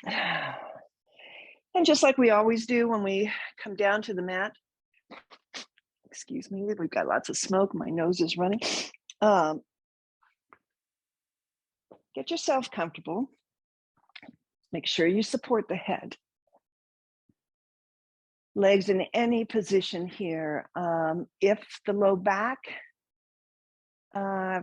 And just like we always do when we come down to the mat, excuse me, we've got lots of smoke, my nose is running. Um, get yourself comfortable. Make sure you support the head. Legs in any position here. If the low back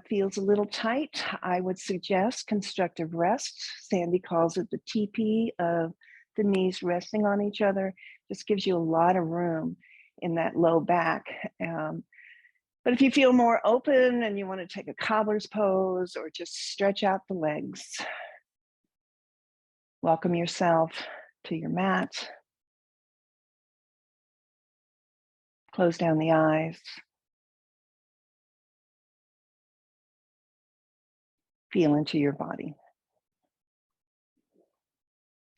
feels a little tight, I would suggest constructive rest. Sandy calls it the TP of the knees resting on each other. Just gives you a lot of room in that low back. But if you feel more open and you want to take a cobbler's pose or just stretch out the legs, welcome yourself to your mat. Close down the eyes. Feel into your body.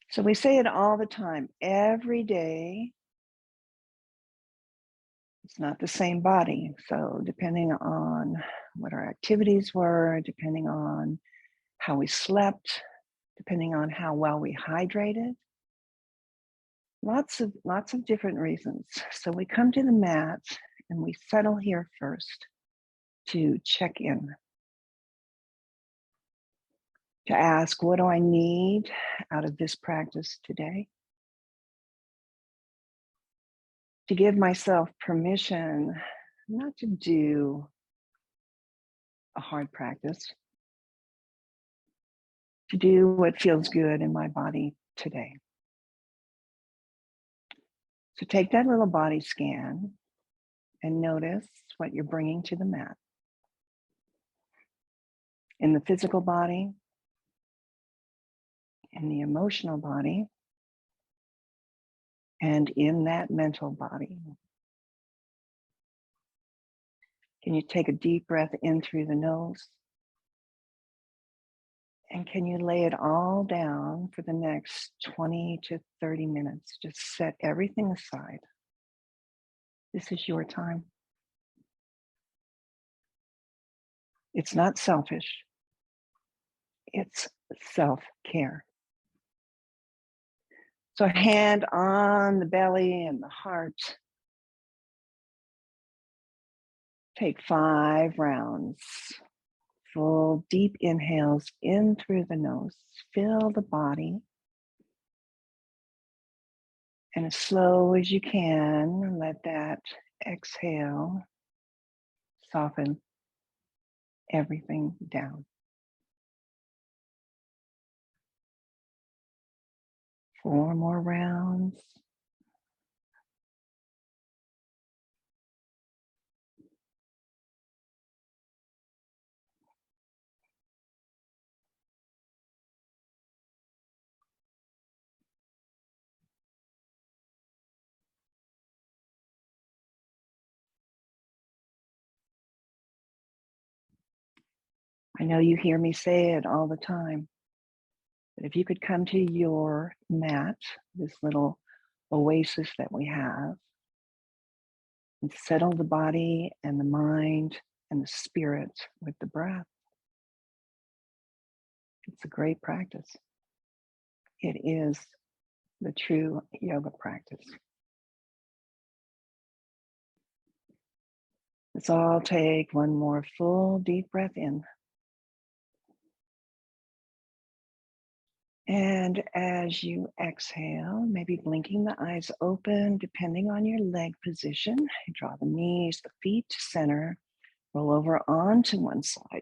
So we say it all the time, every day. It's not the same body. So depending on what our activities were, depending on how we slept, depending on how well we hydrated, lots of different reasons. So we come to the mat and we settle here first to check in, to ask, what do I need out of this practice today? To give myself permission not to do a hard practice, to do what feels good in my body today. So take that little body scan and notice what you're bringing to the mat. In the physical body, in the emotional body, and in that mental body. Can you take a deep breath in through the nose? And can you lay it all down for the next 20 to 30 minutes? Just set everything aside. This is your time. It's not selfish. It's self-care. So hand on the belly and the heart. Take 5 rounds. Full deep inhales in through the nose. Fill the body. And as slow as you can, let that exhale soften everything down. 4 more rounds. I know you hear me say it all the time, but if you could come to your mat, this little oasis that we have, and settle the body and the mind and the spirit with the breath, it's a great practice. It is the true yoga practice. Let's all take one more full deep breath in. And as you exhale, maybe blinking the eyes open, depending on your leg position, draw the knees, the feet to center, roll over onto one side.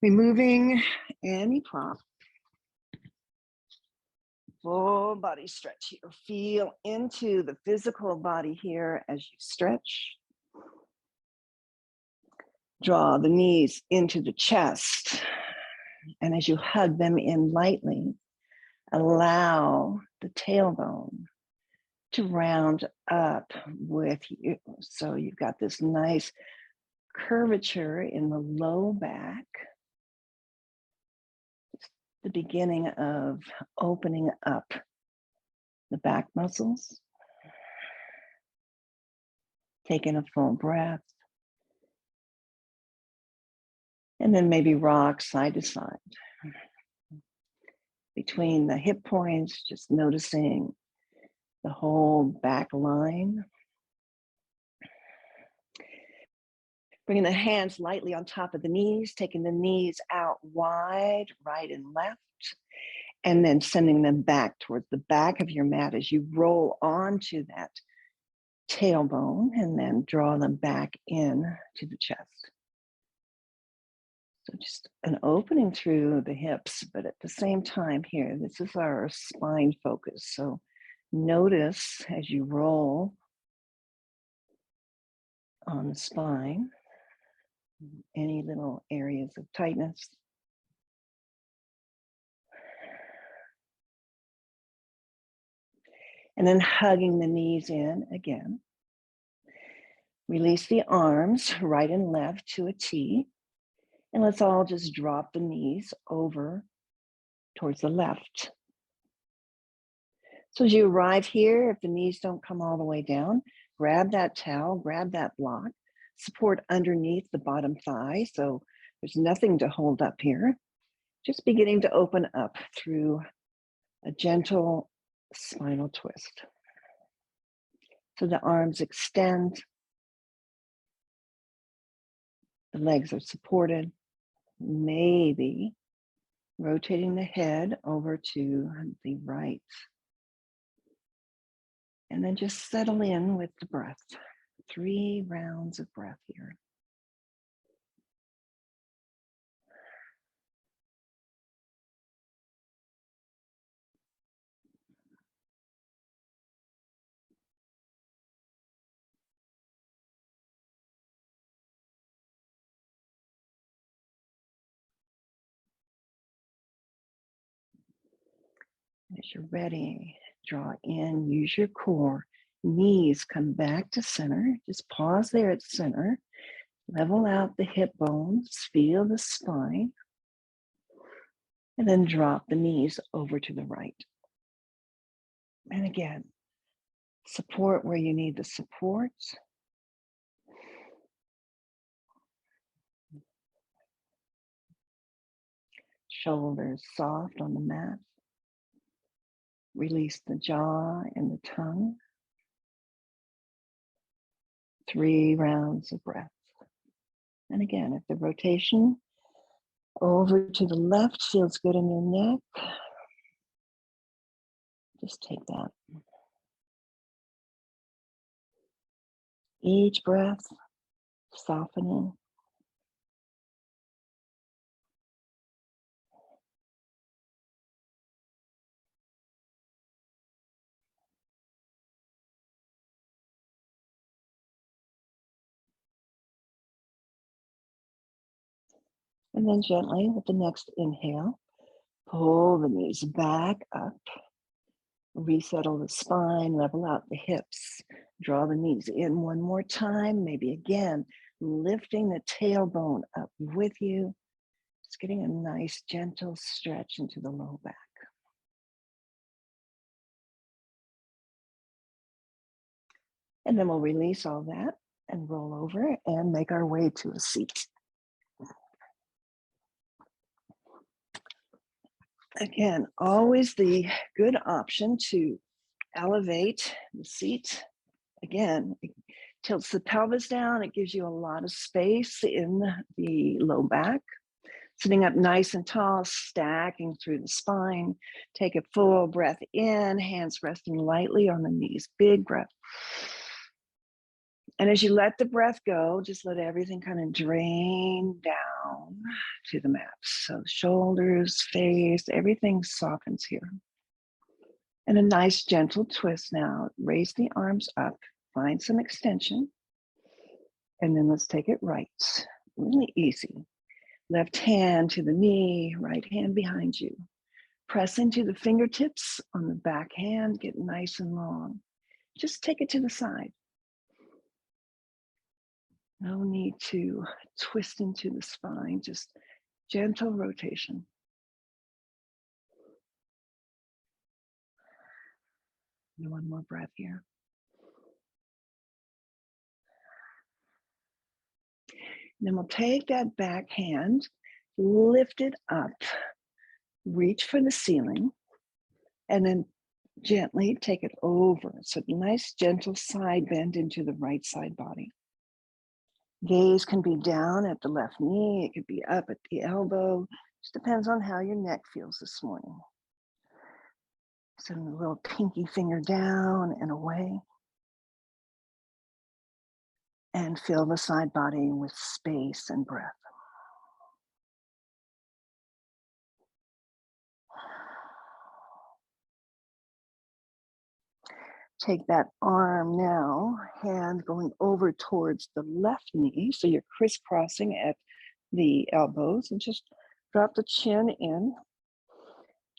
Removing any prop. Full body stretch here. Feel into the physical body here as you stretch. Draw the knees into the chest. And as you hug them in lightly, allow the tailbone to round up with you. So you've got this nice curvature in the low back. It's the beginning of opening up the back muscles. Taking a full breath. And then maybe rock side to side. between the hip points, just noticing the whole back line. Bringing the hands lightly on top of the knees, taking the knees out wide, right and left, and then sending them back towards the back of your mat as you roll onto that tailbone and then draw them back in to the chest. So just an opening through the hips, but at the same time here, this is our spine focus. So notice as you roll on the spine, any little areas of tightness. And then hugging the knees in again. Release the arms, right and left to a T. And let's all just drop the knees over towards the left. So as you arrive here, if the knees don't come all the way down, grab that towel, grab that block, support underneath the bottom thigh. So there's nothing to hold up here. Just beginning to open up through a gentle spinal twist. So the arms extend, the legs are supported, maybe rotating the head over to the right. And then just settle in with the breath. 3 rounds of breath here. As you're ready, draw in, use your core. Knees come back to center. Just pause there at center. Level out the hip bones, feel the spine. And then drop the knees over to the right. And again, support where you need the support. Shoulders soft on the mat. Release the jaw and the tongue. 3 rounds of breath. And again, if the rotation over to the left feels good in your neck, just take that. Each breath, softening. And then gently with the next inhale, pull the knees back up. Resettle the spine, level out the hips. Draw the knees in one more time, maybe again, lifting the tailbone up with you. Just getting a nice gentle stretch into the low back. And then we'll release all that and roll over and make our way to a seat. Again, always the good option to elevate the seat. Again, it tilts the pelvis down. It gives you a lot of space in the low back. Sitting up nice and tall, stacking through the spine. Take a full breath in, hands resting lightly on the knees. Big breath. And as you let the breath go, just let everything kind of drain down to the mat. So shoulders, face, everything softens here. And a nice gentle twist now. Raise the arms up, find some extension. And then let's take it right. Really easy. Left hand to the knee, right hand behind you. Press into the fingertips on the back hand, get nice and long. Just take it to the side. No need to twist into the spine, just gentle rotation. And one more breath here. And then we'll take that back hand, lift it up, Reach for the ceiling and then gently take it over. So nice gentle side bend into the right side body. Gaze can be down at the left knee. It could be up at the elbow. Just depends on how your neck feels this morning. Send a little pinky finger down and away. And fill the side body with space and breath. Take that arm now, hand going over towards the left knee. So you're crisscrossing at the elbows and just drop the chin in.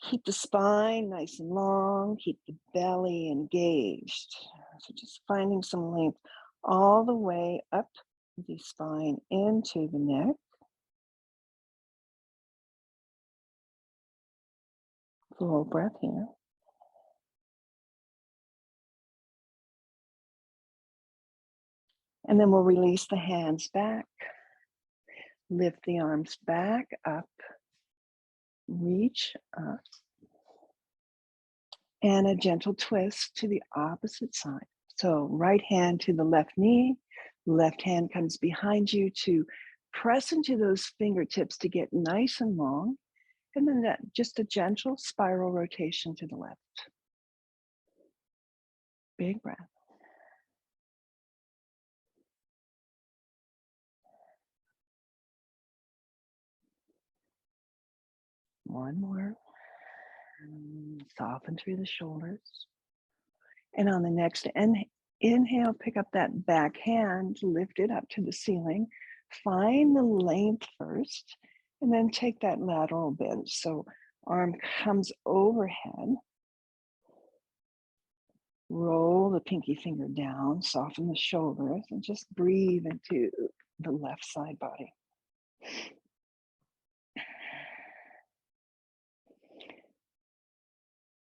Keep the spine nice and long. Keep the belly engaged. So just finding some length all the way up the spine into the neck. Full breath here. And then we'll release the hands back. Lift the arms back up. Reach up. And a gentle twist to the opposite side. So right hand to the left knee, left hand comes behind you to press into those fingertips to get nice and long. And then that just a gentle spiral rotation to the left. Big breath. One more. Soften through the shoulders. And on the next inhale, pick up that back hand, lift it up to the ceiling. Find the length first, and then take that lateral bend. So arm comes overhead. Roll the pinky finger down, soften the shoulders, and just breathe into the left side body.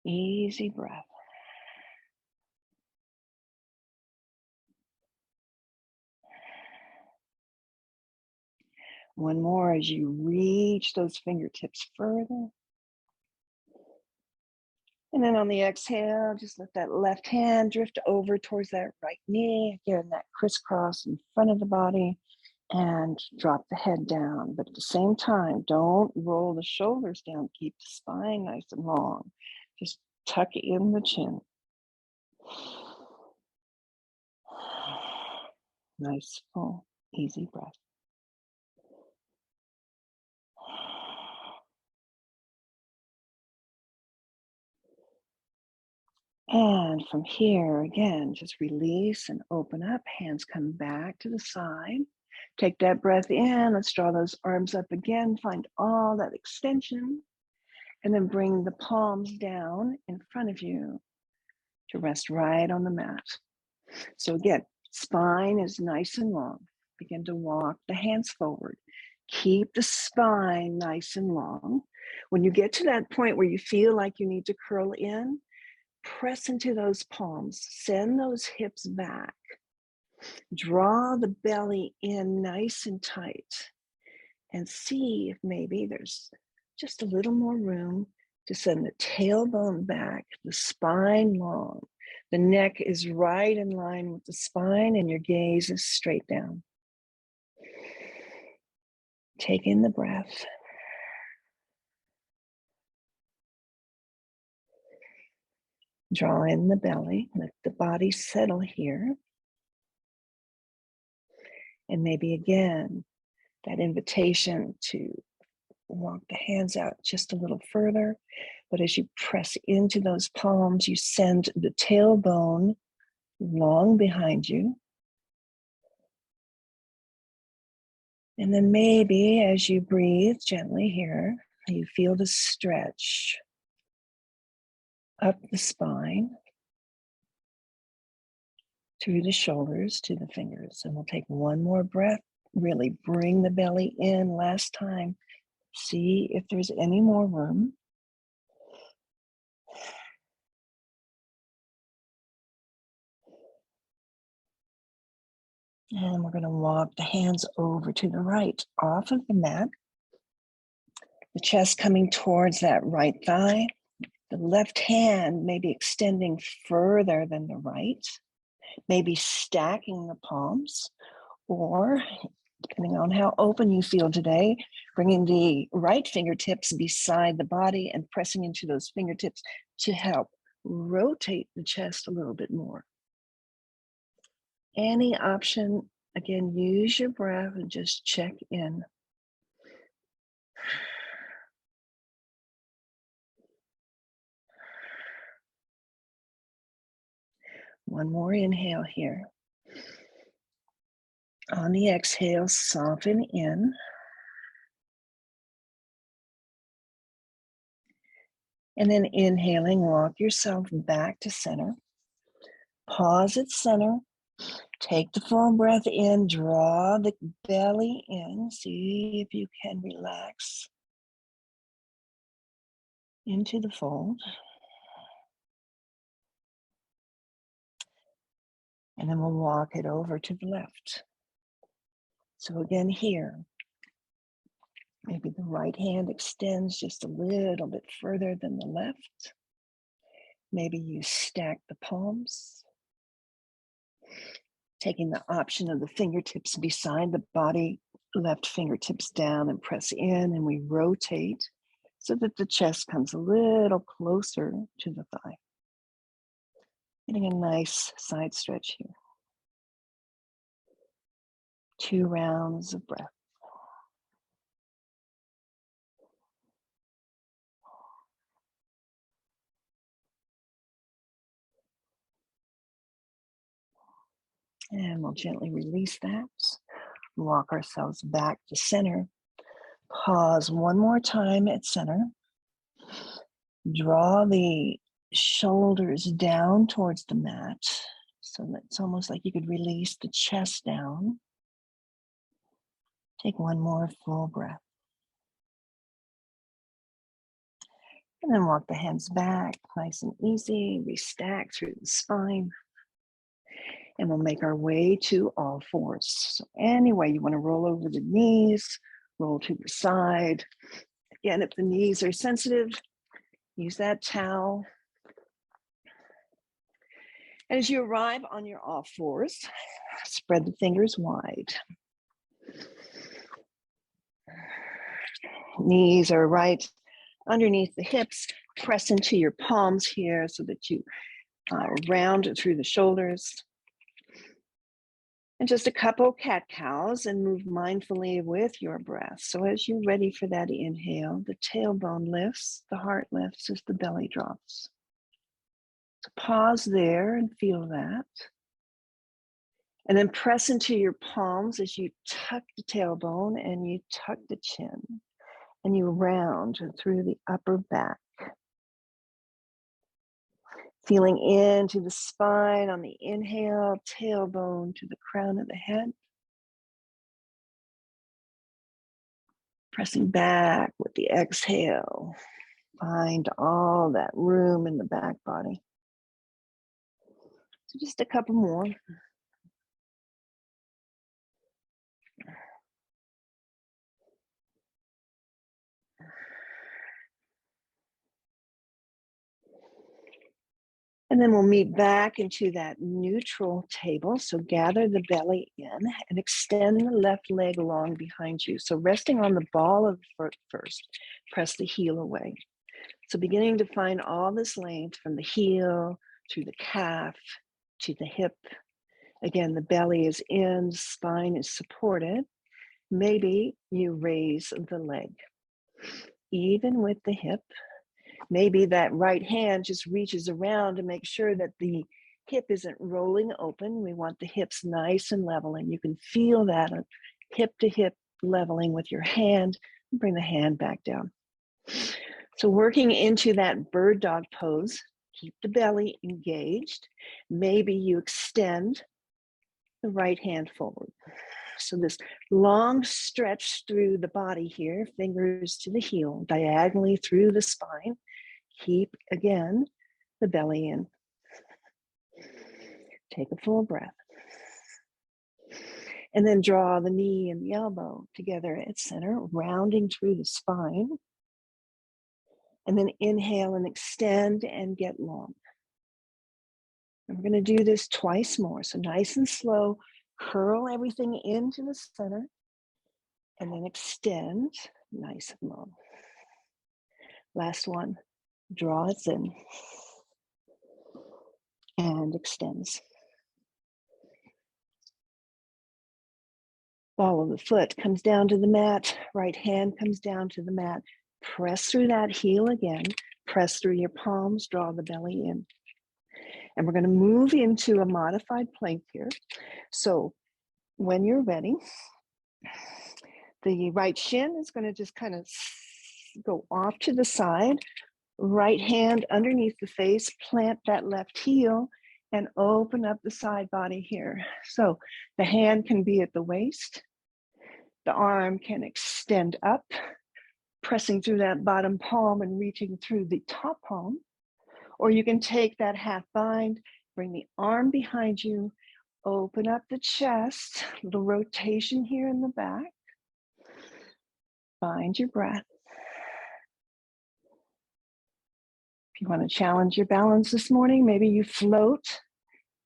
Easy breath. One more as you reach those fingertips further. And then on the exhale, just let that left hand drift over towards that right knee. Again, that crisscross in front of the body, and drop the head down. But at the same time, don't roll the shoulders down. Keep the spine nice and long. Just tuck in the chin. Nice, full, easy breath. And from here, again, just release and open up. Hands come back to the side. Take that breath in. Let's draw those arms up again. Find all that extension. And then bring the palms down in front of you to rest right on the mat. So again, spine is nice and long. Begin to walk the hands forward. Keep the spine nice and long. When you get to that point where you feel like you need to curl in, press into those palms. Send those hips back. Draw the belly in nice and tight. And see if maybe there's just a little more room to send the tailbone back, the spine long. The neck is right in line with the spine and your gaze is straight down. Take in the breath. Draw in the belly, let the body settle here. And maybe again, that invitation to walk the hands out just a little further. But as you press into those palms, you send the tailbone long behind you. And then maybe as you breathe gently here, you feel the stretch up the spine, through the shoulders to the fingers. And we'll take one more breath. Really bring the belly in last time. See if there's any more room. And we're going to walk the hands over to the right, off of the mat. The chest coming towards that right thigh. The left hand maybe extending further than the right, maybe stacking the palms, or depending on how open you feel today, bringing the right fingertips beside the body and pressing into those fingertips to help rotate the chest a little bit more. Any option, again, use your breath and just check in. One more inhale here. On the exhale, soften in. And then inhaling, walk yourself back to center. Pause at center. Take the full breath in, draw the belly in. See if you can relax into the fold. And then we'll walk it over to the left. So again here, maybe the right hand extends just a little bit further than the left. Maybe you stack the palms. Taking the option of the fingertips beside the body, left fingertips down and press in, and we rotate so that the chest comes a little closer to the thigh. Getting a nice side stretch here. 2 rounds of breath. And we'll gently release that. Walk ourselves back to center. Pause one more time at center. Draw the shoulders down towards the mat. So that it's almost like you could release the chest down. Take one more full breath. And then walk the hands back, nice and easy. Restack through the spine. And we'll make our way to all fours. So any way you want to roll over the knees, roll to the side. Again, if the knees are sensitive, use that towel. And as you arrive on your all fours, spread the fingers wide. Knees are right underneath the hips. Press into your palms here so that you round through the shoulders. And just a couple cat-cows and move mindfully with your breath. So as you're ready for that inhale, the tailbone lifts, the heart lifts as the belly drops. So pause there and feel that. And then press into your palms as you tuck the tailbone and you tuck the chin. And you round through the upper back. Feeling into the spine on the inhale, tailbone to the crown of the head. Pressing back with the exhale. Find all that room in the back body. So just a couple more. And then we'll meet back into that neutral table. So gather the belly in and extend the left leg along behind you. So resting on the ball of the foot first, press the heel away. So beginning to find all this length from the heel to the calf to the hip. Again, the belly is in, spine is supported. Maybe you raise the leg. Even with the hip, maybe that right hand just reaches around to make sure that the hip isn't rolling open. We want the hips nice and level, and you can feel that hip to hip leveling with your hand. Bring the hand back down. So working into that bird dog pose, keep the belly engaged. Maybe you extend the right hand forward. So this long stretch through the body here, fingers to the heel, diagonally through the spine. Keep, again, the belly in. Take a full breath. And then draw the knee and the elbow together at center, rounding through the spine. And then inhale and extend and get long. And we're going to do this twice more. So nice and slow, curl everything into the center and then extend nice and long. Last one, draw it in and extends. Ball of the foot comes down to the mat, right hand comes down to the mat. Press through that heel again, press through your palms, draw the belly in. And we're going to move into a modified plank here. So when you're ready, the right shin is going to just kind of go off to the side. Right hand underneath the face, plant that left heel and open up the side body here. So the hand can be at the waist. The arm can extend up, pressing through that bottom palm and reaching through the top palm. Or you can take that half bind, bring the arm behind you, open up the chest, little rotation here in the back. Find your breath. If you want to challenge your balance this morning, maybe you float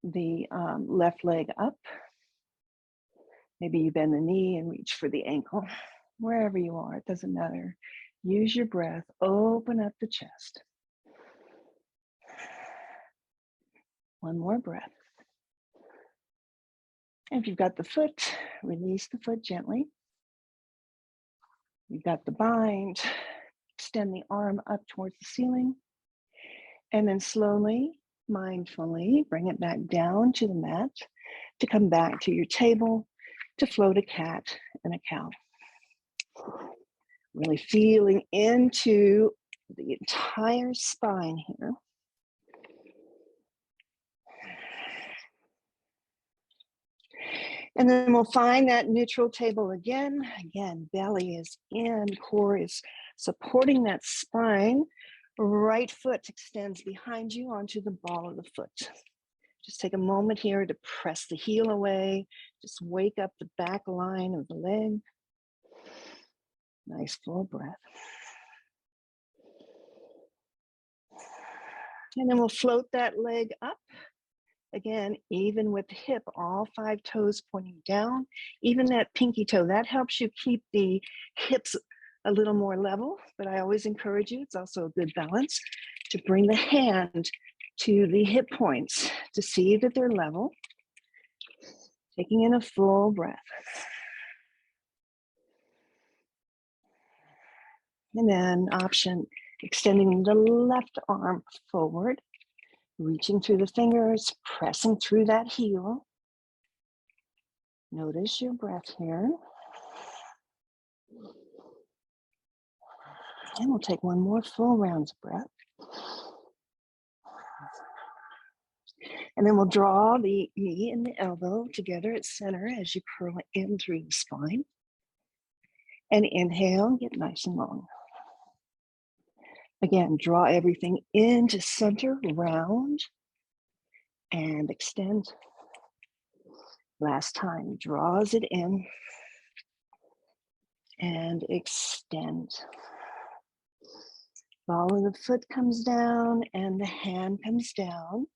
the left leg up. Maybe you bend the knee and reach for the ankle. Wherever you are, it doesn't matter. Use your breath, open up the chest. One more breath. And if you've got the foot, release the foot gently. You've got the bind, extend the arm up towards the ceiling. And then slowly, mindfully, bring it back down to the mat to come back to your table to float a cat and a cow. Really feeling into the entire spine here. And then we'll find that neutral table again. Again, belly is in, core is supporting that spine. Right foot extends behind you onto the ball of the foot. Just take a moment here to press the heel away. Just wake up the back line of the leg. Nice full breath. And then we'll float that leg up. Again, even with the hip, all 5 toes pointing down, even that pinky toe, that helps you keep the hips a little more level, but I always encourage you, it's also a good balance, to bring the hand to the hip points to see that they're level. Taking in a full breath. And then option, extending the left arm forward, reaching through the fingers, pressing through that heel. Notice your breath here. And we'll take one more full round of breath. And then we'll draw the knee and the elbow together at center as you curl in through the spine. And inhale, get nice and long. Again, draw everything into center, round, and extend. Last time, draws it in and extend. Ball of the foot comes down and the hand comes down.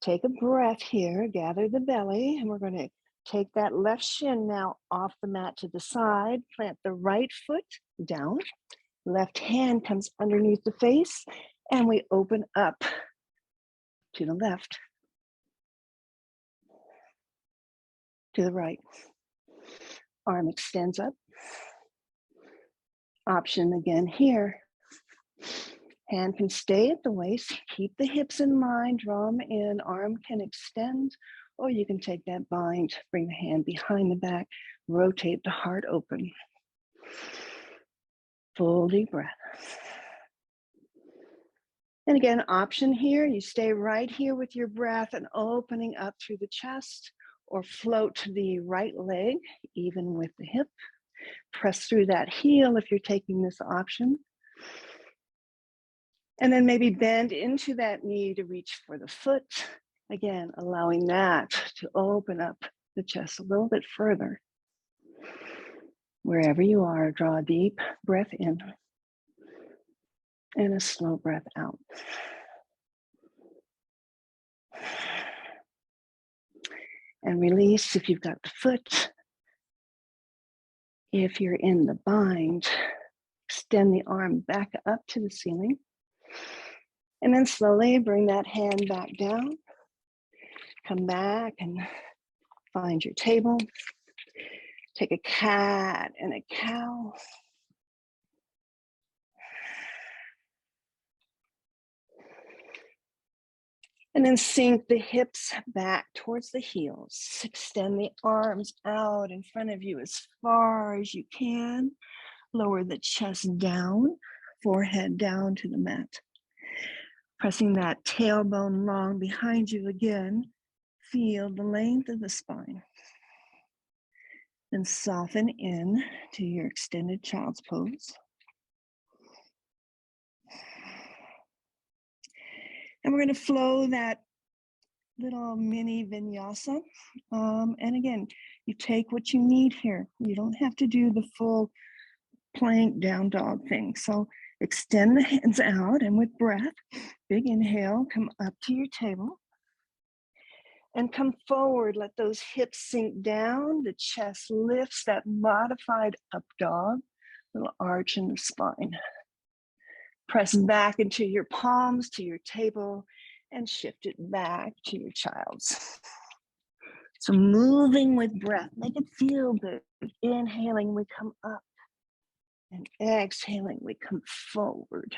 Take a breath here, gather the belly, and we're going to take that left shin now off the mat to the side, plant the right foot down. Left hand comes underneath the face, and we open up to the left, to the right. Arm extends up. Option again here. Hand can stay at the waist, keep the hips in line, draw them in, arm can extend, or you can take that bind, bring the hand behind the back, rotate the heart open. Full deep breath. And again, option here, you stay right here with your breath and opening up through the chest, or float the right leg, even with the hip. Press through that heel if you're taking this option. And then maybe bend into that knee to reach for the foot. Again, allowing that to open up the chest a little bit further. Wherever you are, draw a deep breath in. And a slow breath out. And release if you've got the foot. If you're in the bind, extend the arm back up to the ceiling. And then slowly bring that hand back down. Come back and find your table. Take a cat and a cow. And then sink the hips back towards the heels. Extend the arms out in front of you as far as you can. Lower the chest down, forehead down to the mat. Pressing that tailbone long behind you again. Feel the length of the spine. Then soften in to your extended child's pose. And we're going to flow that little mini vinyasa. And again, you take what you need here. You don't have to do the full plank down dog thing. So extend the hands out, and with breath, big inhale, come up to your table. And come forward, let those hips sink down, the chest lifts, that modified up dog, little arch in the spine. Press back into your palms to your table and shift it back to your child's. So moving with breath, make it feel good. Inhaling, we come up, and exhaling, we come forward.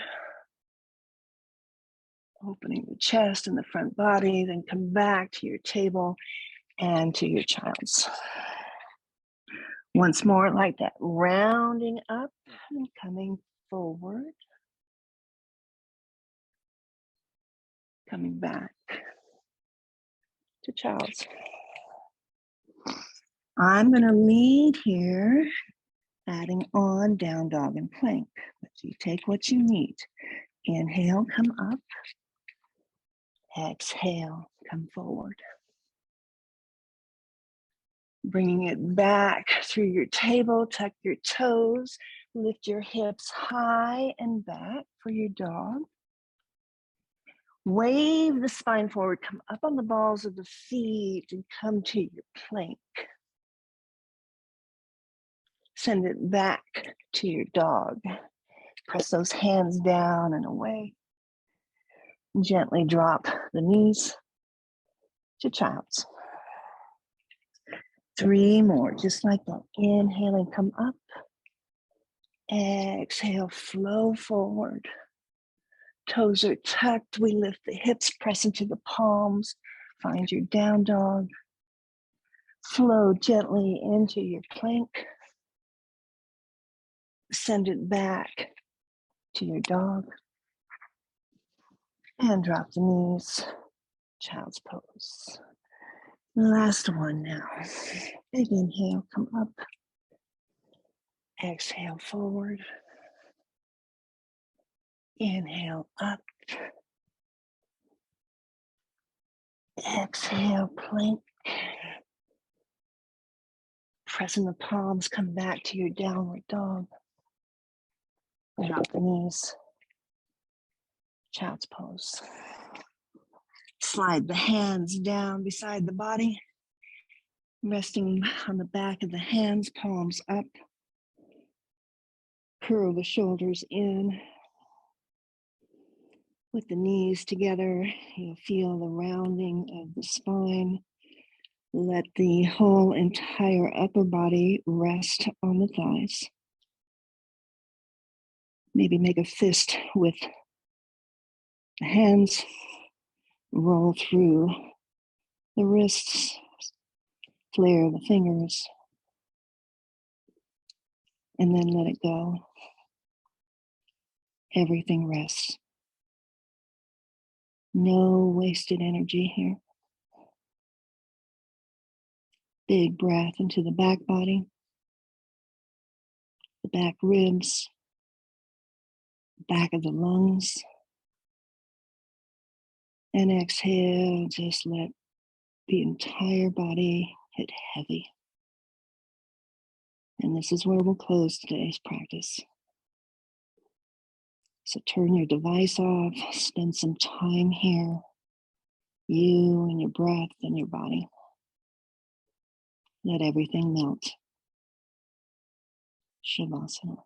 Opening the chest and the front body, then come back to your table and to your child's. Once more, like that, rounding up and coming forward. Coming back to child's. I'm going to lead here, adding on down dog and plank. But you take what you need. Inhale, come up. Exhale, come forward. Bringing it back through your table, tuck your toes, lift your hips high and back for your dog. Wave the spine forward, come up on the balls of the feet and come to your plank. Send it back to your dog. Press those hands down and away. Gently drop the knees to child's. 3 more, just like that. Inhaling, come up. Exhale, flow forward. Toes are tucked. We lift the hips, press into the palms. Find your down dog. Flow gently into your plank. Send it back to your dog. And drop the knees. Child's pose. Last one now. Big inhale, come up. Exhale, forward. Inhale, up. Exhale, plank. Pressing the palms, come back to your downward dog. Drop the knees. Child's pose. Slide the hands down beside the body. Resting on the back of the hands, palms up. Curl the shoulders in. With the knees together, you'll feel the rounding of the spine. Let the whole entire upper body rest on the thighs. Maybe make a fist with the hands. Roll through the wrists. Flare the fingers. And then let it go. Everything rests. No wasted energy here. Big breath into the back body, the back ribs, back of the lungs. And exhale, just let the entire body hit heavy. And this is where we'll close today's practice. So turn your device off, spend some time here, you and your breath and your body. Let everything melt. Shavasana.